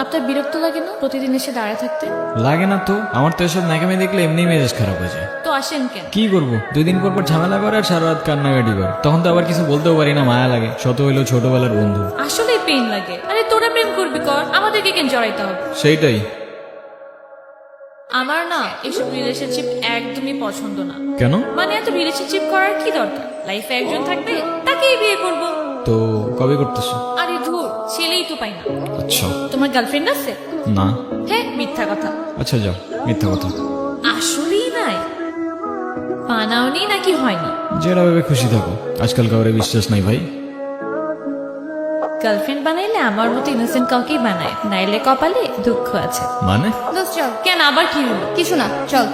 আপনার বিরক্ত লাগে না প্রতিদিন এসে দাঁড়ায় থাকতে? লাগে না তো, আমার তো এসব ন্যাকামি দেখলে এমনি মেজাজ খারাপ হয়ে যায়। তো আসেন কেন? কি করবো, 2 দিন পর পর ঝামেলা করে আর সারা রাত কান্নাকাটি করে, তখন তো আবার কিছু বলতেও পারি না, মায়া লাগে। শত হইলো ছোটবেলার বন্ধু। আসলেই পেইন লাগে। আরে তোরা প্রেম করবি কর, আমাদেরকে কেন জড়াইতে হবে? সেইটাই। আমার না এসব রিলেশনশিপ একদমই পছন্দ না। কেন? মানে এত রিলেশনশিপ করার কি দরকার? লাইফে একজন থাকবে, তাকেই বিয়ে করব। তো কবে করতেছো? আরে ধুর, ছেলেই তো পাই না। আচ্ছা। তোমার গার্লফ্রেন্ড আছে? না। হ্যাঁ, মিথ্যা কথা। আচ্ছা যাও, মিথ্যা কথা। আসলেই নাই? বানাওনি নাকি হয়নি? যেটা ভেবে খুশি থাকো, আজকাল কাউরে বিশ্বাস নাই ভাই। গার্লফ্রেন্ড বানাইলে আমার মতো ইনোসেন্ট কাউকেই বানায়, নাইলে কপালে দুঃখ আছে। মানে? চল। কেন আবার কি হলো? কিছু না, চল।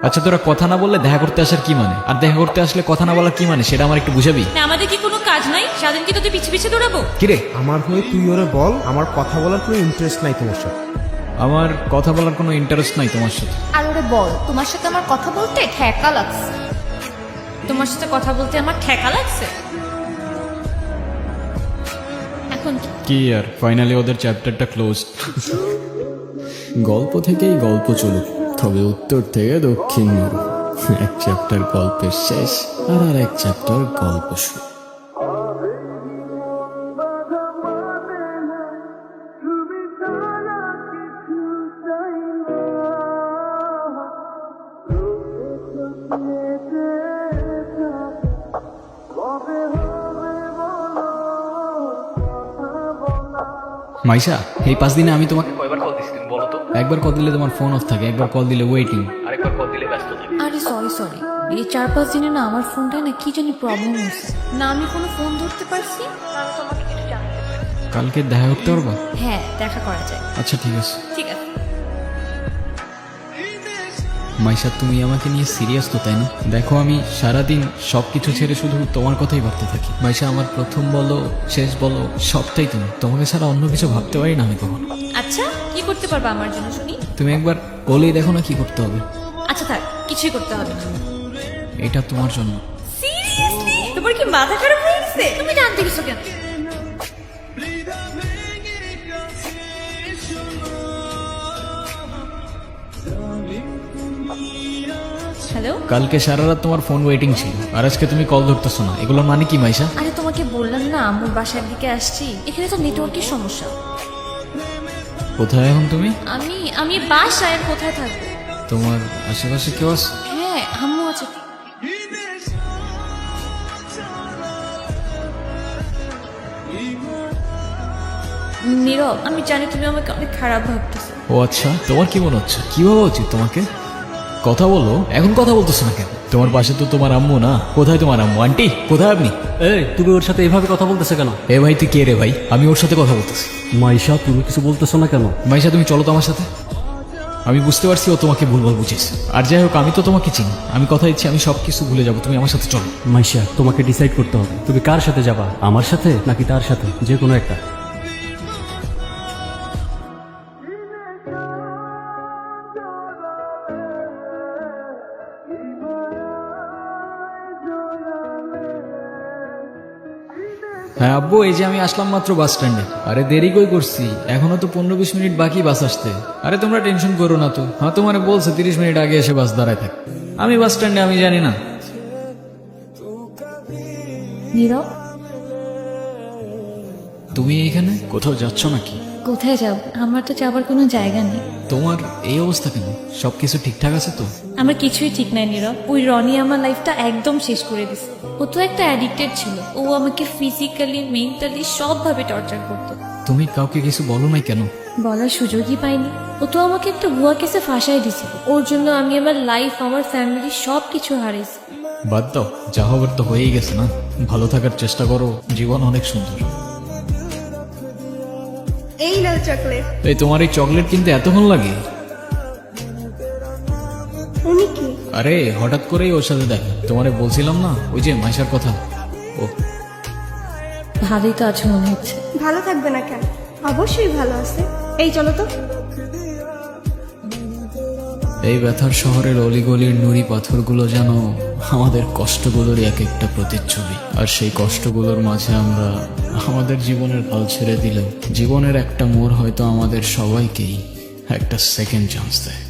আচ্ছা, তোরা কথা না বললে দেখা করতে আসার কি মানে? আর দেখা করতে আসলে কথা না বলার কি মানে, সেটা আমার একটু বুঝাবি? না, আমাদের কি কোনো কাজ নাই? সারাদিন কি তোদের পিছে পিছে দৌড়াবো? কিরে, আমার হয়ে তুই ওরে বল, আমার কথা বলার কোনো ইন্টারেস্ট নাই তোমার সাথে। আমার কথা বলার কোনো ইন্টারেস্ট নাই তোমার সাথে। আর ওরে বল, তোমার সাথে আমার কথা বলতে ঠেকা লাগছে। তোমার সাথে কথা বলতে আমার ঠেকা লাগছে? এখন কি? কি আর, ফাইনালি ওদের চ্যাপ্টারটা ক্লোজ। গল্প থেকেই গল্প চলুক, তবে উত্তর থেকে দক্ষিণ মেরু। এক চ্যাপ্টার গল্পের শেষ, আর এক চ্যাপ্টার গল্প শুরু। মাইশা, এই 5 দিনে আমি তোমাকে কয়বার কল দিছি তুমি বলো তো? একবার কল দিলে তোমার ফোন অফ থাকে, একবার কল দিলে ওয়েটিং, আরেকবার কল দিলে ব্যস্ত থাকে। আরে সরি, এই 4-5 দিনে না আমার ফোনটায় না কি জানি প্রবলেম হয়েছে। না আমি কোনো ফোন ধরতে পারছি, না আমি তোমাকে কিছু জানাতে পারছি। কালকে দেখা করতে পারবা? হ্যাঁ, দেখা করা যায়। আচ্ছা ঠিক আছে। ঠিক আছে। মাইশা, তুমি আমাকে নিয়ে সিরিয়াস তো, তাই না? দেখো, আমি সারাদিন সবকিছু ছেড়ে শুধু তোমার কথাই ভাবতে থাকি। মাইশা, আমার প্রথম বলো শেষ বলো সবটাই তুমি। তোমাকে ছাড়া অন্য কিছু ভাবতে পারি না আমি কখনো। আচ্ছা, কি করতে পারবা আমার জন্য শুনি? তুমি একবার বলেই দেখো না কি করতে হবে। আচ্ছা থাক, কিছুই করতে হবে না। এটা তোমার জন্য। সিরিয়াসলি? তোমার কি মাথা খারাপ হয়ে গেছে? তুমি জানতে গেছো কেন? হ্যালো। কালকে সারা রাত তোমার ফোন ওয়েটিং ছিল, আর আজকে তুমি কল ধরতেছো না, এগুলো মানে কি মাইশা? আরে তোমাকে বললাম না আম্মুর বাসার দিকে আসছি, এখানে তো নেটওয়ার্কের সমস্যা। কোথায় এখন তুমি? আমি বাসায়, কোথায় থাকবো? তোমার আশেপাশে কেউ আছে? হ্যাঁ, আম্মু আছে। নীরব, আমি জানি তুমি আমাকে অনেক খারাপ ভাবতেছো। ও আচ্ছা, তোমার কি মনে হচ্ছে? কি ভাবা উচিত তোমাকে? কথা বলো, এখন কথা বলতেছো না কেন? তোমার পাশে তো তোমার আম্মু না? কোথায় তোমার আম্মু? আন্টি কোথায় আপনি? এই, তুমি ওর সাথে এভাবে কথা বলতেছে কেন? এ ভাই, তুই কে রে ভাই? আমি ওর সাথে কথা বলতেছি। মাইশা, তুমি কিছু বলতেছো না কেন? মাইশা, তুমি চলো তো আমার সাথে। আমি বুঝতে পারছি ও তোমাকে ভুলভাল বুঝেছে, আর যাই হোক আমি তো তোমাকে চিনি। আমি কথা দিচ্ছি আমি সবকিছু ভুলে যাবো, তুমি আমার সাথে চলো। মাইশা, তোমাকে ডিসাইড করতে হবে তুমি কার সাথে যাবা, আমার সাথে নাকি তার সাথে, যে কোনো একটা। হ্যাঁ আব্বু, এই যে আমি আসলাম মাত্র বাস স্ট্যান্ডে। আরে দেরি কই করছি, এখনো তো 15-20 মিনিট বাকি বাস আসতে। আরে তোমরা টেনশন করো না তো, হ্যাঁ তোমার বলছে 30 মিনিট আগে এসে বাস দাঁড়ায় থাক। আমি বাস স্ট্যান্ডে, আমি জানি না। নীরব, তুমি এইখানে কোথাও যাচ্ছ নাকি? কোথায় যাব? আমার তো যাবার কোনো জায়গা নেই। তোমার এই অবস্থা কেন? সবকিছু ঠিকঠাক আছে তো? আমার কিছুই ঠিক নাই নীরব। ওই রনি আমার লাইফটা একদম শেষ করে দিছে। ও তো একটা অ্যাডিক্টেড ছিল, ও আমাকে ফিজিক্যালি মেন্টালি সবভাবে টর্চার করতো। তুমি কাউকে কিছু বলো নাই কেন? বলার সুযোগই পাইনি। ও তো আমাকে একটা ভুয়া কেসে ফাঁসাই দিছিল। ওর জন্য আমি আমার লাইফ, আমার ফ্যামিলি সব কিছু হারিয়েছি। বাদ দাও, যা হবার তো হয়েই গেছে না। ভালো থাকার চেষ্টা করো, জীবন অনেক সুন্দর। এই নাও চকলেট। এই তোমার এই চকলেট কিনতে এতক্ষণ লাগে? উনি কি? আরে হঠাৎ করেই ওর সাথে দেখা, তোমারে বলছিলাম না ওই যে মাইশার কথা। ও ভালোই তো আছে মনে হচ্ছে। ভালো থাকবে না কেন? অবশ্যই ভালো আছে। এই চলো তো। এই ব্যথার শহরের অলিগলির নুড়ি পাথরগুলো যেন আমাদের কষ্টগুলোরই এক একটা প্রতিচ্ছবি। আর সেই কষ্টগুলোর মাঝে আমরা আমাদের জীবনের হাল ছেড়ে দিলেও জীবনের একটা মোড় হয়তো আমাদের সবাইকেই একটা সেকেন্ড চান্স দেয়।